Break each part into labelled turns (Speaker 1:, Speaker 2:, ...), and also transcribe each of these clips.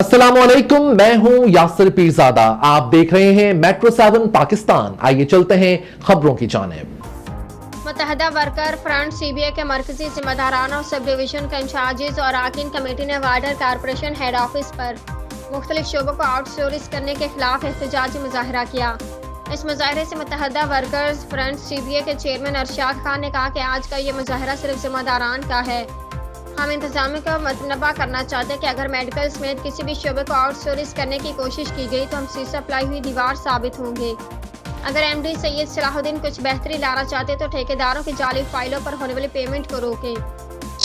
Speaker 1: अस्सलामुअलैकुम, मैं हूं यासिर पीरजादा। आप देख रहे हैं मेट्रो 7 पाकिस्तान। आइए चलते हैं खबरों की जानिब।
Speaker 2: मुत्तहदा वर्कर फ्रंट सीबीए के मरकजी जिम्मेदारान और सब डिवीजन के इंचार्जेस और आर्किन कमेटी ने वाटर कारपोरेशन हेड ऑफिस पर मुख्तलिफ शोबों को आउटसोर्स करने के खिलाफ एहतजाजी मुजाहरा किया। इस मुजाहरे से मुत्तहदा वर्कर्स फ्रंट सीबीए के चेयरमैन अरशाद खान ने कहा कि आज का ये मुजाहरा सिर्फ जिम्मेदारान का है। हम इंतजामिया को मतनबा करना चाहते हैं कि अगर मेडिकल समेत किसी भी शोबे को आउटसोर्स करने की कोशिश की गई तो हम शीशा पलाई हुई दीवार साबित होंगे। अगर एमडी सैयद सलाहुद्दीन कुछ बेहतरी लाना चाहते तो ठेकेदारों की जाली फाइलों पर होने वाली पेमेंट को रोकें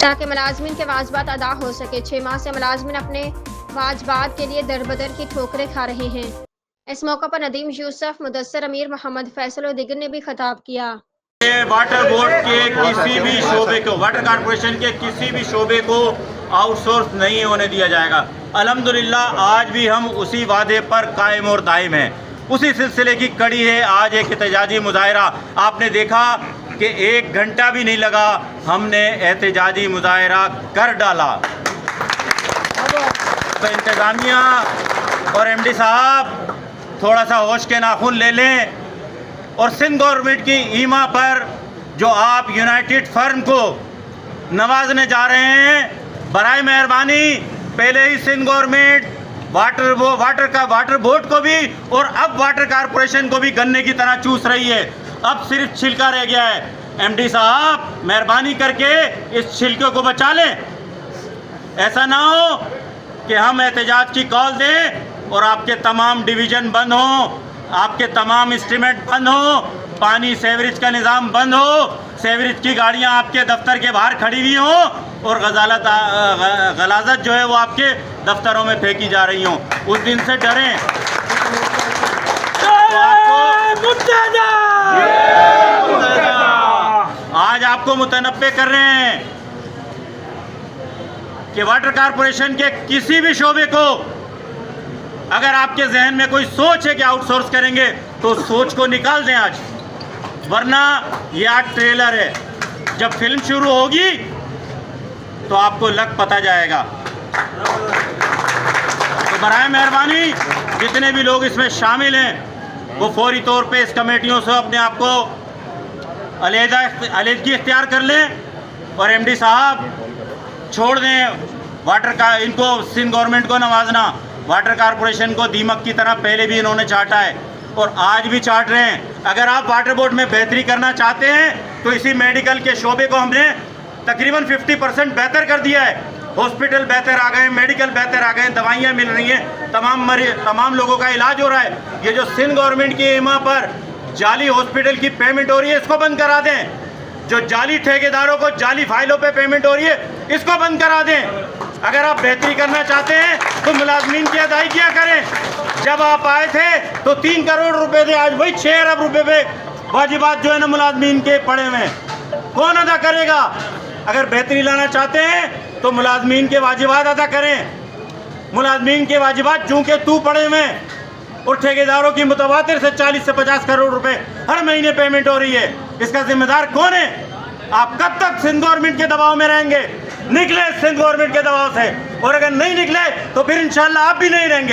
Speaker 2: ताकि मुलाजमीन के वाजबात अदा हो सके। 6 माह से मुलाजमीन अपने वाजबात के लिए दरबदर की ठोकरें खा रहे हैं। इस मौका पर नदीम यूसुफ, मुदस्सर अमीर, मोहम्मद फैसल और दिगर ने भी खिताब किया।
Speaker 3: वाटर बोर्ड के किसी भी शोबे को, वाटर कारपोरेशन के किसी भी शोबे को आउटसोर्स नहीं होने दिया जाएगा। अल्हम्दुलिल्लाह आज भी हम उसी वादे पर कायम और दायम हैं। उसी सिलसिले की कड़ी है आज एक एहतजाजी मुजाहरा। आपने देखा कि 1 घंटा भी नहीं लगा, हमने एहतजाजी मुजाहरा कर डाला। तो इंतज़ामिया और एमडी साहब थोड़ा सा होश के नाखून ले लें और सिंध गवर्नमेंट की ईमा पर जो आप यूनाइटेड फर्म को नवाजने जा रहे हैं, बराए मेहरबानी पहले ही सिंध गवर्नमेंट वाटर बोर्ड को भी और अब वाटर कारपोरेशन को भी गन्ने की तरह चूस रही है। अब सिर्फ छिलका रह गया है। एमडी साहब मेहरबानी करके इस छिलके को बचा लें। ऐसा ना हो कि हम एहतजाज की कॉल दें और आपके तमाम डिवीज़न बंद हों, आपके तमाम इंस्ट्रूमेंट बंद हो, पानी सेवरेज का निज़ाम बंद हो, सेवरेज की गाड़ियां आपके दफ्तर के बाहर खड़ी हुई हों और गलाजत जो है वो आपके दफ्तरों में फेंकी जा रही हों। उस दिन से डरें। तो आज आपको मुतनब्बे कर रहे हैं कि वाटर कारपोरेशन के किसी भी शोबे को अगर आपके जहन में कोई सोच है कि आउटसोर्स करेंगे तो सोच को निकाल दें आज, वरना ये आज ट्रेलर है। जब फिल्म शुरू होगी तो आपको लग पता जाएगा। तो बराए मेहरबानी जितने भी लोग इसमें शामिल हैं वो फौरी तौर पे इस कमेटियों से अपने आप को अलहदगी इख्तियार कर लें और एमडी साहब छोड़ दें वाटर का, इनको सिंध गवर्नमेंट को नवाजना। वाटर कारपोरेशन को दीमक की तरह पहले भी इन्होंने चाटा है और आज भी चाट रहे हैं। अगर आप वाटर बोर्ड में बेहतरी करना चाहते हैं तो इसी मेडिकल के शोबे को हमने तकरीबन 50% बेहतर कर दिया है। हॉस्पिटल बेहतर आ गए, मेडिकल बेहतर आ गए, दवाइयाँ मिल रही हैं, तमाम लोगों का इलाज हो रहा है। ये जो सिंध गवर्नमेंट की ईमा पर जाली हॉस्पिटल की पेमेंट हो रही है, इसको बंद करा दें। जो जाली ठेकेदारों को जाली फाइलों पे पेमेंट हो रही है, इसको बंद करा दें। अगर आप बेहतरी करना चाहते हैं तो मुलाजमीन की अदायगियाँ करें। जब आप आए थे तो 3 करोड़ रुपए थे, आज वही 6 अरब रुपए पे वाजिबात जो है ना मुलाजमीन के पड़े हुए हैं। कौन अदा करेगा? अगर बेहतरी लाना चाहते हैं तो मुलाजमीन के वाजिबात अदा करें। मुलाजमीन के वाजिबात चूँकि तू पड़े हुए हैं और ठेकेदारों की मुतवातिर से 40 से 50 करोड़ रुपए हर महीने पेमेंट हो रही है। इसका जिम्मेदार कौन है? आप कब तक सिंध गवर्नमेंट के दबाव में रहेंगे? निकले सिंध गवर्नमेंट के दबाव से, और अगर नहीं निकले तो फिर इंशाल्लाह आप भी नहीं रहेंगे।